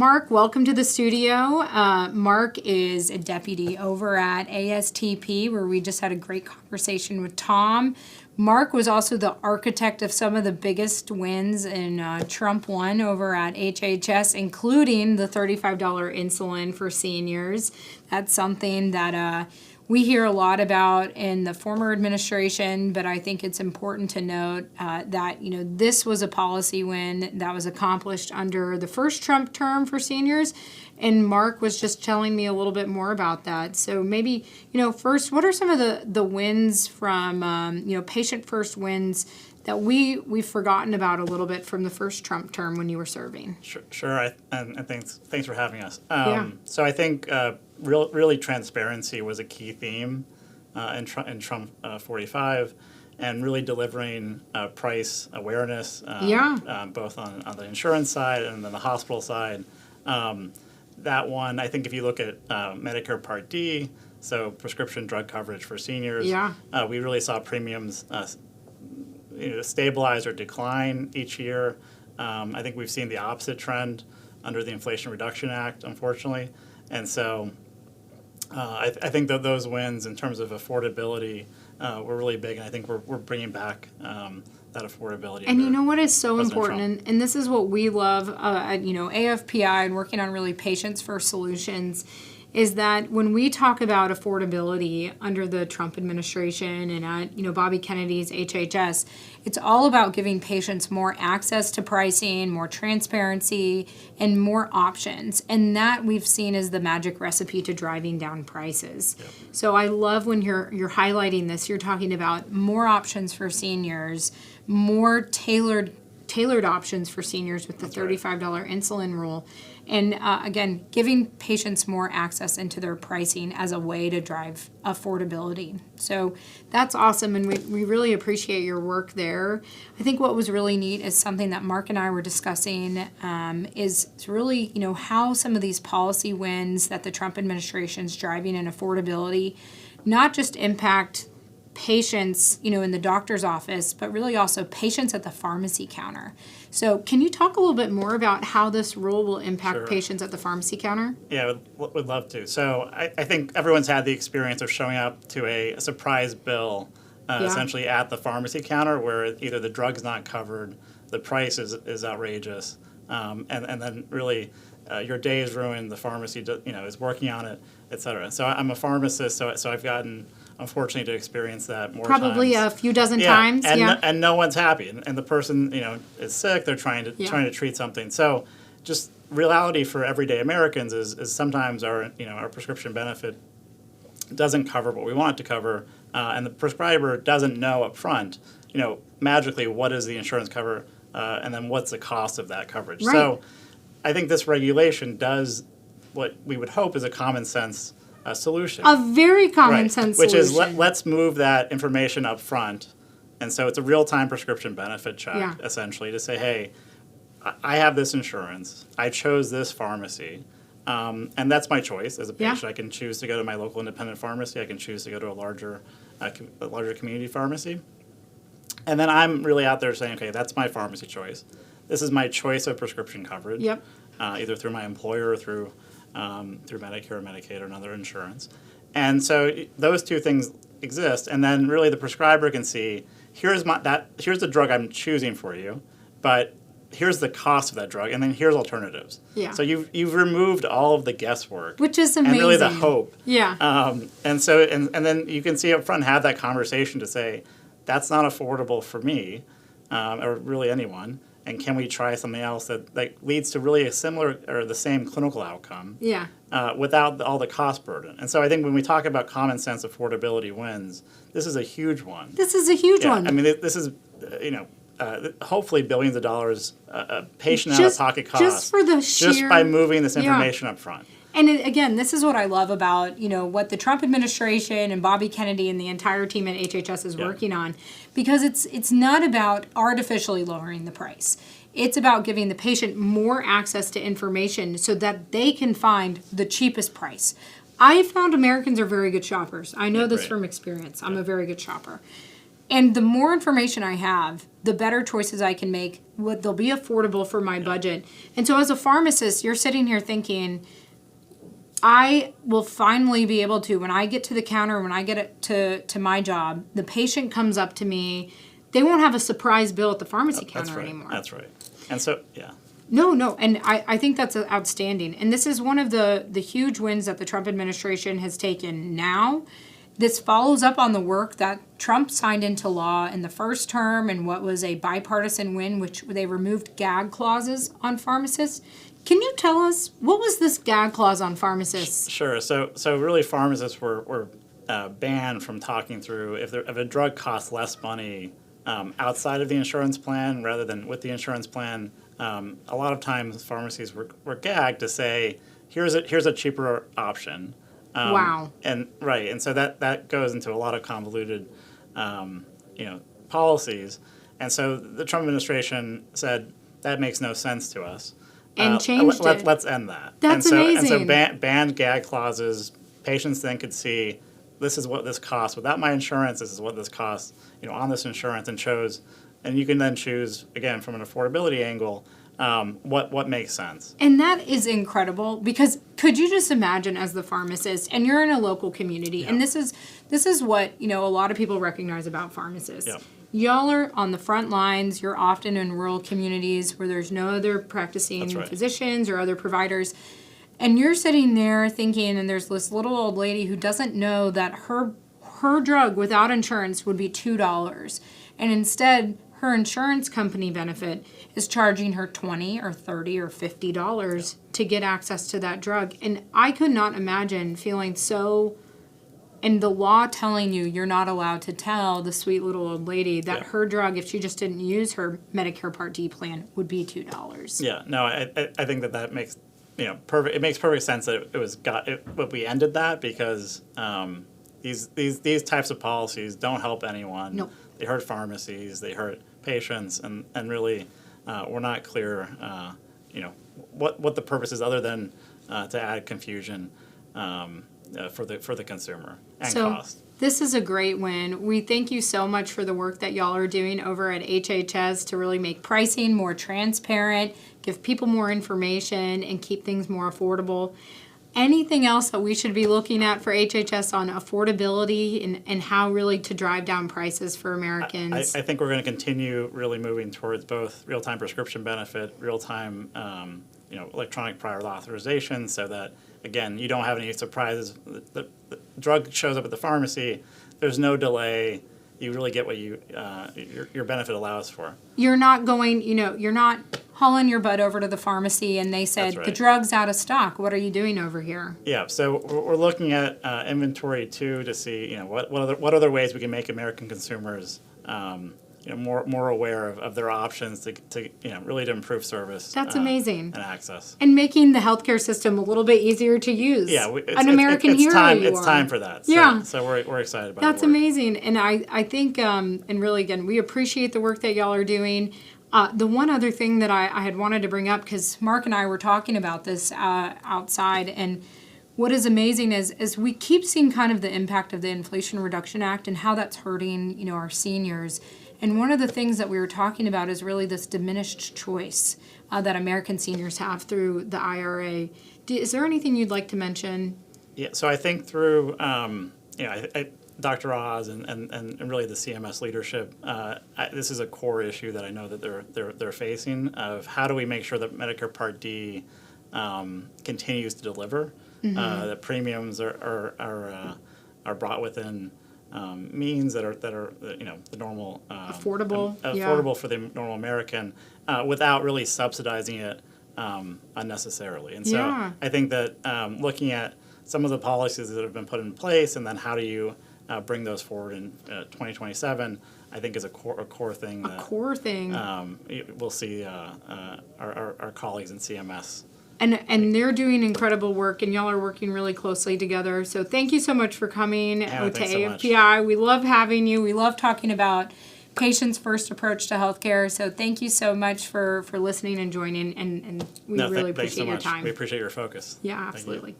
Mark, welcome to the studio. Mark is a deputy over at ASTP, where we just had a great conversation with Tom. Mark was also the architect of some of the biggest wins in Trump 1 over at HHS, including the $35 insulin for seniors. That's something that we hear a lot about in the former administration, but I think it's important to note that this was a policy win that was accomplished under the first Trump term for seniors, and Mark was just telling me a little bit more about that. So maybe first, what are some of the wins from patient first wins that we've forgotten about a little bit from the first Trump term when you were serving? Sure. And thanks for having us. Yeah. So I think really transparency was a key theme in Trump 45, and really delivering price awareness, both on the insurance side and then the hospital side. That one, I think if you look at Medicare Part D, so prescription drug coverage for seniors, we really saw premiums stabilize or decline each year. I think we've seen the opposite trend under the Inflation Reduction Act, unfortunately. And so I think that those wins in terms of affordability were really big, and I think we're bringing back that affordability. And you know what is so important, and this is what we love at AFPI and working on really patients first solutions, is that when we talk about affordability under the Trump administration and at Bobby Kennedy's HHS, it's all about giving patients more access to pricing, more transparency, and more options. And that we've seen as the magic recipe to driving down prices. Yep. So I love when you're highlighting this. You're talking about more options for seniors, more tailored options for seniors with the $35 insulin rule. And again, giving patients more access into their pricing as a way to drive affordability. So that's awesome, and we really appreciate your work there. I think what was really neat is something that Mark and I were discussing is really, how some of these policy wins that the Trump administration is driving in affordability not just impact patients, in the doctor's office, but really also patients at the pharmacy counter. So can you talk a little bit more about how this rule will impact patients at the pharmacy counter? Yeah, would love to. So I think everyone's had the experience of showing up to a surprise bill, essentially at the pharmacy counter, where either the drug's not covered, the price is outrageous, and then really your day is ruined, the pharmacy is working on it, et cetera. So I'm a pharmacist, so I've gotten, unfortunately, to experience that more Probably times. A few dozen times. And no one's happy, and the person is sick. They're trying to treat something. So just reality for everyday Americans is sometimes our prescription benefit doesn't cover what we want it to cover, and the prescriber doesn't know up front, magically what does the insurance cover, and then what's the cost of that coverage. Right. So I think this regulation does what we would hope is a common sense solution. A very common sense which solution. Which is let's move that information up front. And so it's a real-time prescription benefit check, essentially, to say, hey, I have this insurance. I chose this pharmacy. And that's my choice as a patient. I can choose to go to my local independent pharmacy. I can choose to go to a larger community pharmacy. And then I'm really out there saying, okay, that's my pharmacy choice. This is my choice of prescription coverage, either through my employer or through Medicare or Medicaid or another insurance. And so those two things exist, and then really the prescriber can see, here's the drug I'm choosing for you, but here's the cost of that drug, and then here's alternatives. Yeah. So you've removed all of the guesswork, which is amazing, and really the hope. Yeah. And so and then you can see up front, have that conversation to say, that's not affordable for me, or really anyone. And can we try something else that leads to really a similar or the same clinical outcome without all the cost burden? And so I think when we talk about common sense affordability wins, this is a huge one. This is a huge one. I mean, this is, hopefully billions of dollars patient out-of-pocket costs just for the sheer, just by moving this information up front. And again, this is what I love about, what the Trump administration and Bobby Kennedy and the entire team at HHS is working on, because it's not about artificially lowering the price. It's about giving the patient more access to information so that they can find the cheapest price. I found Americans are very good shoppers. I know this from experience. I'm a very good shopper. And the more information I have, the better choices I can make. They'll be affordable for my budget. And so as a pharmacist, you're sitting here thinking, I will finally be able to, when I get to the counter, when I get it to my job, the patient comes up to me, they won't have a surprise bill at the pharmacy counter anymore. That's right. And so, No, and I think that's outstanding. And this is one of the huge wins that the Trump administration has taken now. This follows up on the work that Trump signed into law in the first term and what was a bipartisan win, which they removed gag clauses on pharmacists. Can you tell us, what was this gag clause on pharmacists? Sure. So really pharmacists were banned from talking through if a drug costs less money outside of the insurance plan rather than with the insurance plan. A lot of times pharmacies were gagged to say, here's a cheaper option. Wow. And so that goes into a lot of convoluted, policies. And so the Trump administration said that makes no sense to us. And changed it. Let's end that. That's amazing. And so banned gag clauses. Patients then could see, this is what this costs without my insurance. This is what this costs, on this insurance, and you can then choose again from an affordability angle. What makes sense. And that is incredible, because could you just imagine, as the pharmacist, and you're in a local community, and this is what a lot of people recognize about pharmacists. Yeah. Y'all are on the front lines. You're often in rural communities where there's no other practicing physicians or other providers. And you're sitting there thinking, and there's this little old lady who doesn't know that her drug without insurance would be $2. And instead, her insurance company benefit is charging her $20 or $30 or $50 to get access to that drug. And I could not imagine feeling so, and the law telling you're not allowed to tell the sweet little old lady that her drug, if she just didn't use her Medicare Part D plan, would be $2. Yeah, no, I think that makes perfect. It makes perfect sense that we ended that, because these types of policies don't help anyone. Nope. They hurt pharmacies. They hurt patients, and really we're not clear, what the purpose is, other than to add confusion for the consumer and cost. This is a great win. We thank you so much for the work that y'all are doing over at HHS to really make pricing more transparent, give people more information, and keep things more affordable. Anything else that we should be looking at for HHS on affordability and how really to drive down prices for Americans? I think we're going to continue really moving towards both real-time prescription benefit, real-time electronic prior authorization, so that, again, you don't have any surprises. The drug shows up at the pharmacy, there's no delay. You really get what your benefit allows for. You're not going, you're not hauling your butt over to the pharmacy and they said, the drug's out of stock. What are you doing over here? Yeah, so we're looking at inventory too, to see what other ways we can make American consumers more aware of their options to really to improve service. That's amazing. And access. And making the healthcare system a little bit easier to use. Yeah, an American hero. It's time for that. So we're excited about it. That's amazing. And I think, and really, again, we appreciate the work that y'all are doing. The one other thing that I had wanted to bring up, because Mark and I were talking about this outside, and what is amazing is we keep seeing kind of the impact of the Inflation Reduction Act and how that's hurting, our seniors. And one of the things that we were talking about is really this diminished choice that American seniors have through the IRA. Is there anything you'd like to mention? Yeah, so I think through, Dr. Oz and really the CMS leadership, this is a core issue that I know that they're facing, of how do we make sure that Medicare Part D continues to deliver, that premiums are brought within means that are the normal affordable for the normal American, without really subsidizing it unnecessarily. And so I think that looking at some of the policies that have been put in place, and then how do you bring those forward in 2027, I think is a core thing. We'll see our colleagues in CMS. And they're doing incredible work, and y'all are working really closely together. So thank you so much for coming to AFPI. So we love having you. We love talking about patients' first approach to healthcare. So thank you so much for listening and joining, and we really appreciate your time. We appreciate your focus. Yeah, absolutely.